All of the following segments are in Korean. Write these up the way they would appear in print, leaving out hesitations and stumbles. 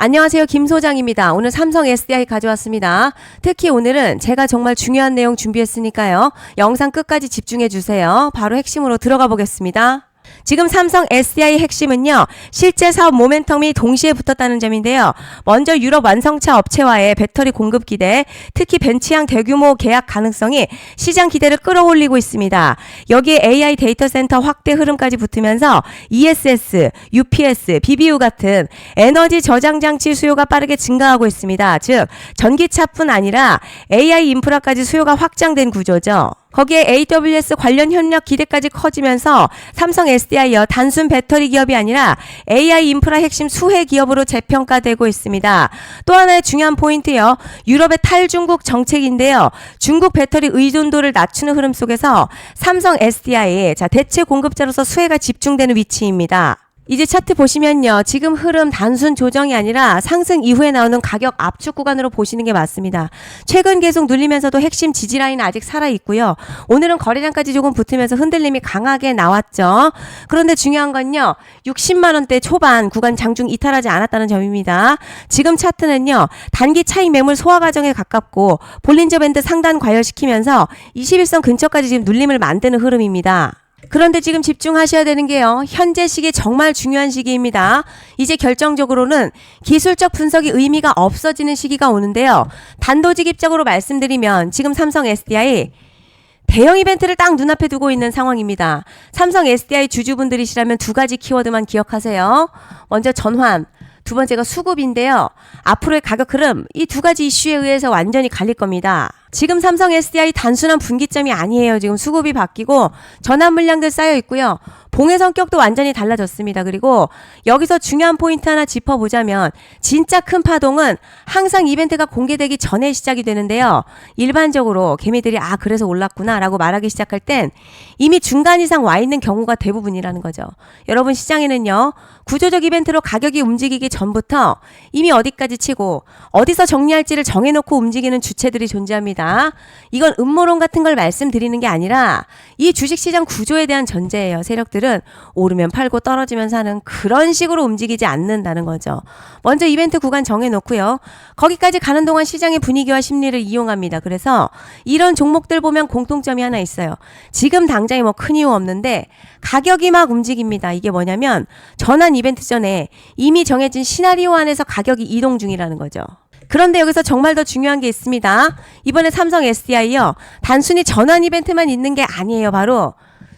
안녕하세요. 김 소장입니다. 오늘 삼성 SDI 가져왔습니다. 특히 오늘은 제가 정말 중요한 내용 준비했으니까요. 영상 끝까지 집중해 주세요. 바로 핵심으로 들어가 보겠습니다. 지금 삼성 SDI 핵심은요, 실제 사업 모멘텀이 동시에 붙었다는 점인데요. 먼저 유럽 완성차 업체와의 배터리 공급 기대, 특히 벤츠향 대규모 계약 가능성이 시장 기대를 끌어올리고 있습니다. 여기에 AI 데이터 센터 확대 흐름까지 붙으면서 ESS, UPS, BBU 같은 에너지 저장 장치 수요가 빠르게 증가하고 있습니다. 즉, 전기차뿐 아니라 AI 인프라까지 수요가 확장된 구조죠. 거기에 AWS 관련 협력 기대까지 커지면서 삼성 SDI여 단순 배터리 기업이 아니라 AI 인프라 핵심 수혜 기업으로 재평가되고 있습니다. 또 하나의 중요한 포인트요. 유럽의 탈중국 정책인데요. 중국 배터리 의존도를 낮추는 흐름 속에서 삼성 SDI 대체 공급자로서 수혜가 집중되는 위치입니다. 이제 차트 보시면요. 지금 흐름 단순 조정이 아니라 상승 이후에 나오는 가격 압축 구간으로 보시는 게 맞습니다. 최근 계속 눌리면서도 핵심 지지 라인은 아직 살아있고요. 오늘은 거래량까지 조금 붙으면서 흔들림이 강하게 나왔죠. 그런데 중요한 건요. 60만원대 초반 구간 장중 이탈하지 않았다는 점입니다. 지금 차트는요. 단기 차익 매물 소화 과정에 가깝고 볼린저 밴드 상단 과열시키면서 21선 근처까지 지금 눌림을 만드는 흐름입니다. 그런데 지금 집중하셔야 되는 게요. 현재 시기 정말 중요한 시기입니다. 이제 결정적으로는 기술적 분석이 의미가 없어지는 시기가 오는데요. 단도직입적으로 말씀드리면 지금 삼성 SDI 대형 이벤트를 딱 눈앞에 두고 있는 상황입니다. 삼성 SDI 주주분들이시라면 두 가지 키워드만 기억하세요. 먼저 전환, 두 번째가 수급인데요. 앞으로의 가격 흐름, 이 두 가지 이슈에 의해서 완전히 갈릴 겁니다. 지금 삼성 SDI 단순한 분기점이 아니에요. 지금 수급이 바뀌고 전환 물량들 쌓여 있고요. 봉의 성격도 완전히 달라졌습니다. 그리고 여기서 중요한 포인트 하나 짚어보자면 진짜 큰 파동은 항상 이벤트가 공개되기 전에 시작이 되는데요. 일반적으로 개미들이 그래서 올랐구나 라고 말하기 시작할 땐 이미 중간 이상 와 있는 경우가 대부분이라는 거죠. 여러분 시장에는요. 구조적 이벤트로 가격이 움직이기 전부터 이미 어디까지 치고 어디서 정리할지를 정해놓고 움직이는 주체들이 존재합니다. 이건 음모론 같은 걸 말씀드리는 게 아니라 이 주식시장 구조에 대한 전제예요. 세력들은 오르면 팔고 떨어지면 사는 그런 식으로 움직이지 않는다는 거죠. 먼저 이벤트 구간 정해놓고요. 거기까지 가는 동안 시장의 분위기와 심리를 이용합니다. 그래서 이런 종목들 보면 공통점이 하나 있어요. 지금 당장에 뭐 큰 이유 없는데 가격이 막 움직입니다. 이게 뭐냐면 전환 이벤트 전에 이미 정해진 시나리오 안에서 가격이 이동 중이라는 거죠. 그런데 여기서 정말 더 중요한 게 있습니다. 이번에 삼성 SDI요. 단순히 전환 이벤트만 있는 게 아니에요. 바로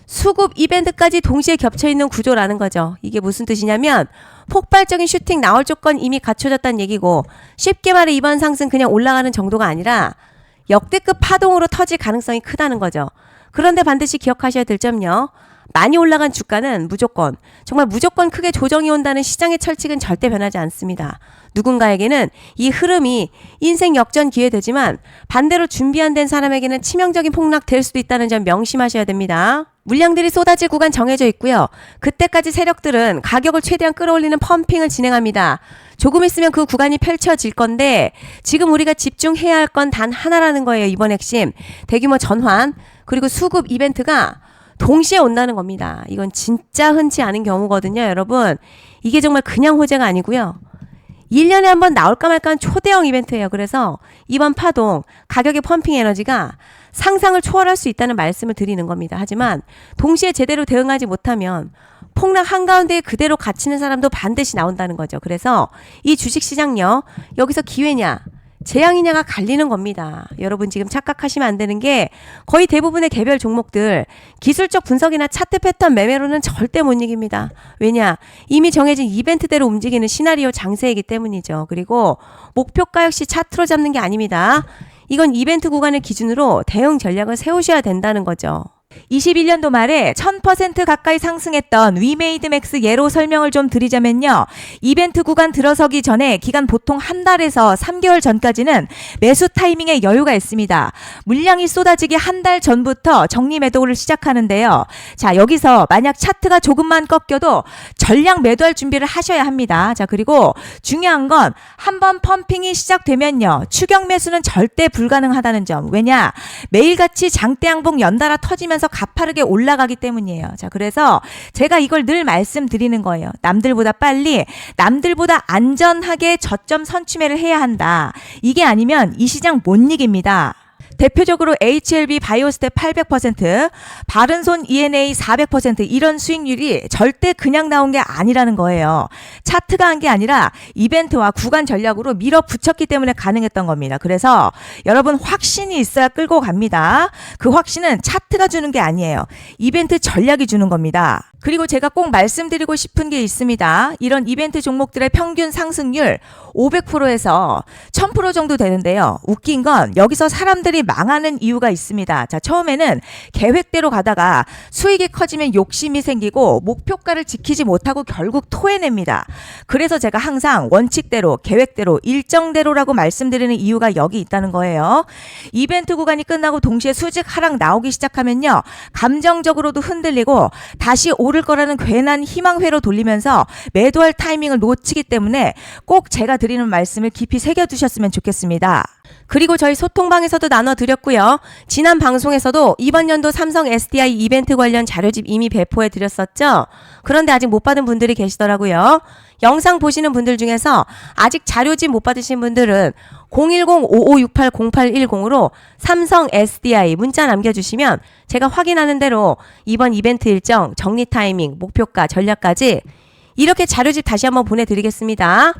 수급 이벤트까지 동시에 겹쳐있는 구조라는 거죠. 이게 무슨 뜻이냐면 폭발적인 슈팅 나올 조건 이미 갖춰졌다는 얘기고 쉽게 말해 이번 상승 그냥 올라가는 정도가 아니라 역대급 파동으로 터질 가능성이 크다는 거죠. 그런데 반드시 기억하셔야 될 점요. 많이 올라간 주가는 정말 무조건 크게 조정이 온다는 시장의 철칙은 절대 변하지 않습니다. 누군가에게는 이 흐름이 인생 역전 기회 되지만 반대로 준비 안 된 사람에게는 치명적인 폭락 될 수도 있다는 점 명심하셔야 됩니다. 물량들이 쏟아질 구간 정해져 있고요. 그때까지 세력들은 가격을 최대한 끌어올리는 펌핑을 진행합니다. 조금 있으면 그 구간이 펼쳐질 건데 지금 우리가 집중해야 할 건 단 하나라는 거예요. 이번 핵심 대규모 전환 그리고 수급 이벤트가 동시에 온다는 겁니다. 이건 진짜 흔치 않은 경우거든요. 여러분 이게 정말 그냥 호재가 아니고요. 1년에 한 번 나올까 말까한 초대형 이벤트예요. 그래서 이번 파동 가격의 펌핑 에너지가 상상을 초월할 수 있다는 말씀을 드리는 겁니다. 하지만 동시에 제대로 대응하지 못하면 폭락 한가운데에 그대로 갇히는 사람도 반드시 나온다는 거죠. 그래서 이 주식시장요. 여기서 기회냐 재앙이냐가 갈리는 겁니다. 여러분 지금 착각하시면 안 되는 게 거의 대부분의 개별 종목들 기술적 분석이나 차트 패턴 매매로는 절대 못 이깁니다. 왜냐? 이미 정해진 이벤트대로 움직이는 시나리오 장세이기 때문이죠. 그리고 목표가 역시 차트로 잡는 게 아닙니다. 이건 이벤트 구간을 기준으로 대응 전략을 세우셔야 된다는 거죠. 21년도 말에 1000% 가까이 상승했던 위메이드맥스 예로 설명을 좀 드리자면요. 이벤트 구간 들어서기 전에 기간 보통 한 달에서 3개월 전까지는 매수 타이밍에 여유가 있습니다. 물량이 쏟아지기 한 달 전부터 정리 매도를 시작하는데요. 자, 여기서 만약 차트가 조금만 꺾여도 전량 매도할 준비를 하셔야 합니다. 자, 그리고 중요한 건 한번 펌핑이 시작되면요. 추격 매수는 절대 불가능하다는 점. 왜냐? 매일같이 장대 양봉 연달아 터지면서 따라서 가파르게 올라가기 때문이에요. 자, 그래서 제가 이걸 늘 말씀드리는 거예요. 남들보다 빨리, 남들보다 안전하게 저점 선취매를 해야 한다. 이게 아니면 이 시장 못 이깁니다. 대표적으로 HLB 바이오스텝 800%, 바른손 ENA 400% 이런 수익률이 절대 그냥 나온 게 아니라는 거예요. 차트가 한 게 아니라 이벤트와 구간 전략으로 밀어붙였기 때문에 가능했던 겁니다. 그래서 여러분 확신이 있어야 끌고 갑니다. 그 확신은 차트가 주는 게 아니에요. 이벤트 전략이 주는 겁니다. 그리고 제가 꼭 말씀드리고 싶은 게 있습니다. 이런 이벤트 종목들의 평균 상승률 500%에서 1000% 정도 되는데요. 웃긴 건 여기서 사람들이 망하는 이유가 있습니다. 자, 처음에는 계획대로 가다가 수익이 커지면 욕심이 생기고 목표가를 지키지 못하고 결국 토해냅니다. 그래서 제가 항상 원칙대로, 계획대로, 일정대로라고 말씀드리는 이유가 여기 있다는 거예요. 이벤트 구간이 끝나고 동시에 수직 하락 나오기 시작하면요. 감정적으로도 흔들리고 다시 오를 거라는 괜한 희망회로 돌리면서 매도할 타이밍을 놓치기 때문에 꼭 제가 드리는 말씀을 깊이 새겨두셨으면 좋겠습니다. 그리고 저희 소통방에서도 나눠드렸고요. 지난 방송에서도 이번 연도 삼성 SDI 이벤트 관련 자료집 이미 배포해 드렸었죠. 그런데 아직 못 받은 분들이 계시더라고요. 영상 보시는 분들 중에서 아직 자료집 못 받으신 분들은 010-5568-0810으로 삼성 SDI 문자 남겨주시면 제가 확인하는 대로 이번 이벤트 일정, 정리 타이밍, 목표가, 전략까지 이렇게 자료집 다시 한번 보내드리겠습니다.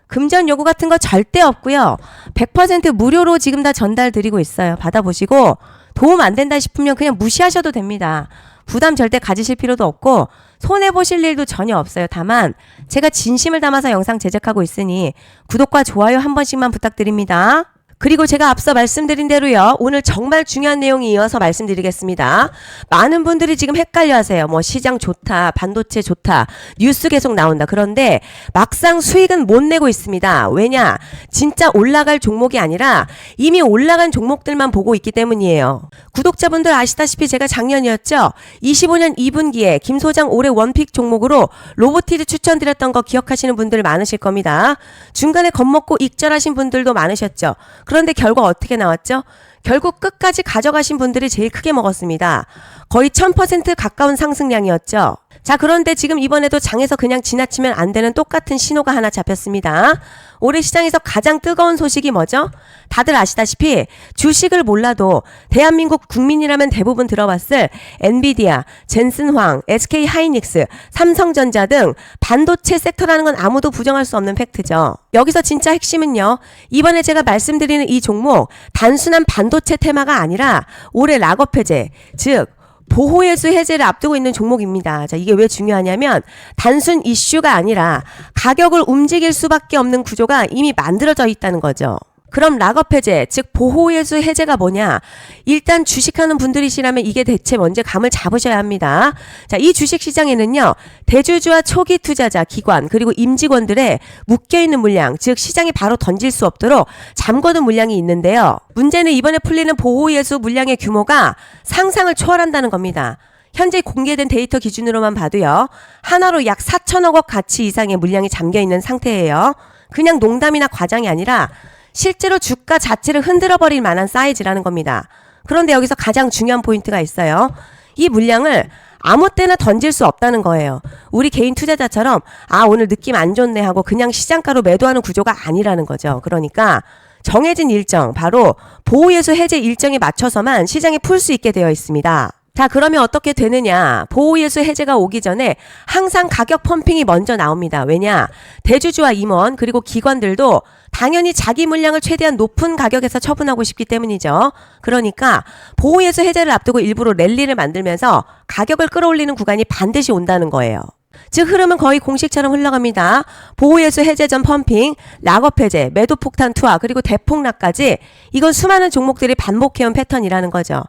금전 요구 같은 거 절대 없고요. 100% 무료로 지금 다 전달 드리고 있어요. 받아보시고 도움 안 된다 싶으면 그냥 무시하셔도 됩니다. 부담 절대 가지실 필요도 없고 손해보실 일도 전혀 없어요. 다만 제가 진심을 담아서 영상 제작하고 있으니 구독과 좋아요 한 번씩만 부탁드립니다. 그리고 제가 앞서 말씀드린 대로요. 오늘 정말 중요한 내용이 이어서 말씀드리겠습니다. 많은 분들이 지금 헷갈려 하세요. 뭐 시장 좋다, 반도체 좋다, 뉴스 계속 나온다. 그런데 막상 수익은 못 내고 있습니다. 왜냐? 진짜 올라갈 종목이 아니라 이미 올라간 종목들만 보고 있기 때문이에요. 구독자분들 아시다시피 제가 작년이었죠. 25년 2분기에 김 소장 올해 원픽 종목으로 로보티드 추천드렸던 거 기억하시는 분들 많으실 겁니다. 중간에 겁먹고 익절하신 분들도 많으셨죠. 그런데 결과 어떻게 나왔죠? 결국 끝까지 가져가신 분들이 제일 크게 먹었습니다. 거의 1000% 가까운 상승량이었죠. 자, 그런데 지금 이번에도 장에서 그냥 지나치면 안 되는 똑같은 신호가 하나 잡혔습니다. 올해 시장에서 가장 뜨거운 소식이 뭐죠? 다들 아시다시피 주식을 몰라도 대한민국 국민이라면 대부분 들어봤을 엔비디아, 젠슨황, SK 하이닉스, 삼성전자 등 반도체 섹터라는 건 아무도 부정할 수 없는 팩트죠. 여기서 진짜 핵심은요. 이번에 제가 말씀드리는 이 종목 단순한 반도체 테마가 아니라 올해 락업 해제, 즉 보호예수 해제를 앞두고 있는 종목입니다. 자, 이게 왜 중요하냐면 단순 이슈가 아니라 가격을 움직일 수밖에 없는 구조가 이미 만들어져 있다는 거죠. 그럼 락업 해제, 즉 보호예수 해제가 뭐냐? 일단 주식하는 분들이시라면 이게 대체 뭔지 감을 잡으셔야 합니다. 자, 이 주식시장에는요. 대주주와 초기 투자자, 기관, 그리고 임직원들의 묶여있는 물량, 즉 시장에 바로 던질 수 없도록 잠궈둔 물량이 있는데요. 문제는 이번에 풀리는 보호예수 물량의 규모가 상상을 초월한다는 겁니다. 현재 공개된 데이터 기준으로만 봐도요. 하나로 약 4천억 원 가치 이상의 물량이 잠겨있는 상태예요. 그냥 농담이나 과장이 아니라 실제로 주가 자체를 흔들어버릴 만한 사이즈라는 겁니다. 그런데 여기서 가장 중요한 포인트가 있어요. 이 물량을 아무 때나 던질 수 없다는 거예요. 우리 개인 투자자처럼 오늘 느낌 안 좋네 하고 그냥 시장가로 매도하는 구조가 아니라는 거죠. 그러니까 정해진 일정, 바로 보호예수 해제 일정에 맞춰서만 시장에 풀 수 있게 되어 있습니다. 자, 그러면 어떻게 되느냐? 보호예수 해제가 오기 전에 항상 가격 펌핑이 먼저 나옵니다. 왜냐? 대주주와 임원 그리고 기관들도 당연히 자기 물량을 최대한 높은 가격에서 처분하고 싶기 때문이죠. 그러니까 보호예수 해제를 앞두고 일부러 랠리를 만들면서 가격을 끌어올리는 구간이 반드시 온다는 거예요. 즉 흐름은 거의 공식처럼 흘러갑니다. 보호예수 해제 전 펌핑, 락업 해제, 매도 폭탄 투하, 그리고 대폭락까지 이건 수많은 종목들이 반복해온 패턴이라는 거죠.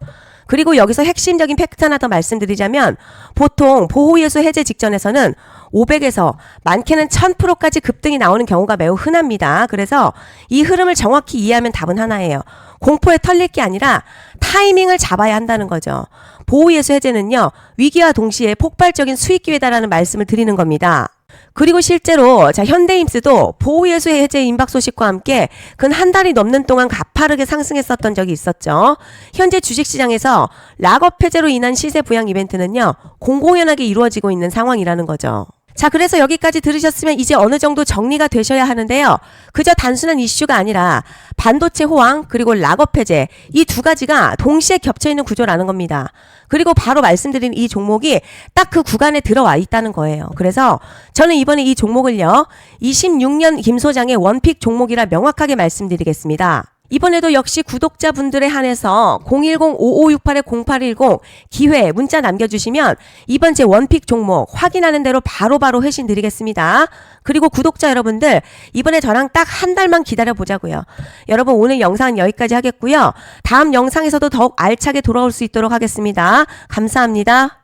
그리고 여기서 핵심적인 팩트 하나 더 말씀드리자면 보통 보호예수 해제 직전에서는 500에서 많게는 1000%까지 급등이 나오는 경우가 매우 흔합니다. 그래서 이 흐름을 정확히 이해하면 답은 하나예요. 공포에 털릴 게 아니라 타이밍을 잡아야 한다는 거죠. 보호예수 해제는요. 위기와 동시에 폭발적인 수익 기회다라는 말씀을 드리는 겁니다. 그리고 실제로 자 현대임스도 보호예수 해제 임박 소식과 함께 근 한 달이 넘는 동안 가파르게 상승했었던 적이 있었죠. 현재 주식시장에서 락업 해제로 인한 시세 부양 이벤트는요 공공연하게 이루어지고 있는 상황이라는 거죠. 자, 그래서 여기까지 들으셨으면 이제 어느 정도 정리가 되셔야 하는데요. 그저 단순한 이슈가 아니라 반도체 호황 그리고 락업 해제 이 두 가지가 동시에 겹쳐있는 구조라는 겁니다. 그리고 바로 말씀드린 이 종목이 딱 그 구간에 들어와 있다는 거예요. 그래서 저는 이번에 이 종목을요 26년 김 소장의 원픽 종목이라 명확하게 말씀드리겠습니다. 이번에도 역시 구독자분들에 한해서 010-5568-0810 기회 문자 남겨주시면 이번 제 원픽 종목 확인하는 대로 바로바로 회신 드리겠습니다. 그리고 구독자 여러분들 이번에 저랑 딱 한 달만 기다려보자고요. 여러분 오늘 영상은 여기까지 하겠고요. 다음 영상에서도 더욱 알차게 돌아올 수 있도록 하겠습니다. 감사합니다.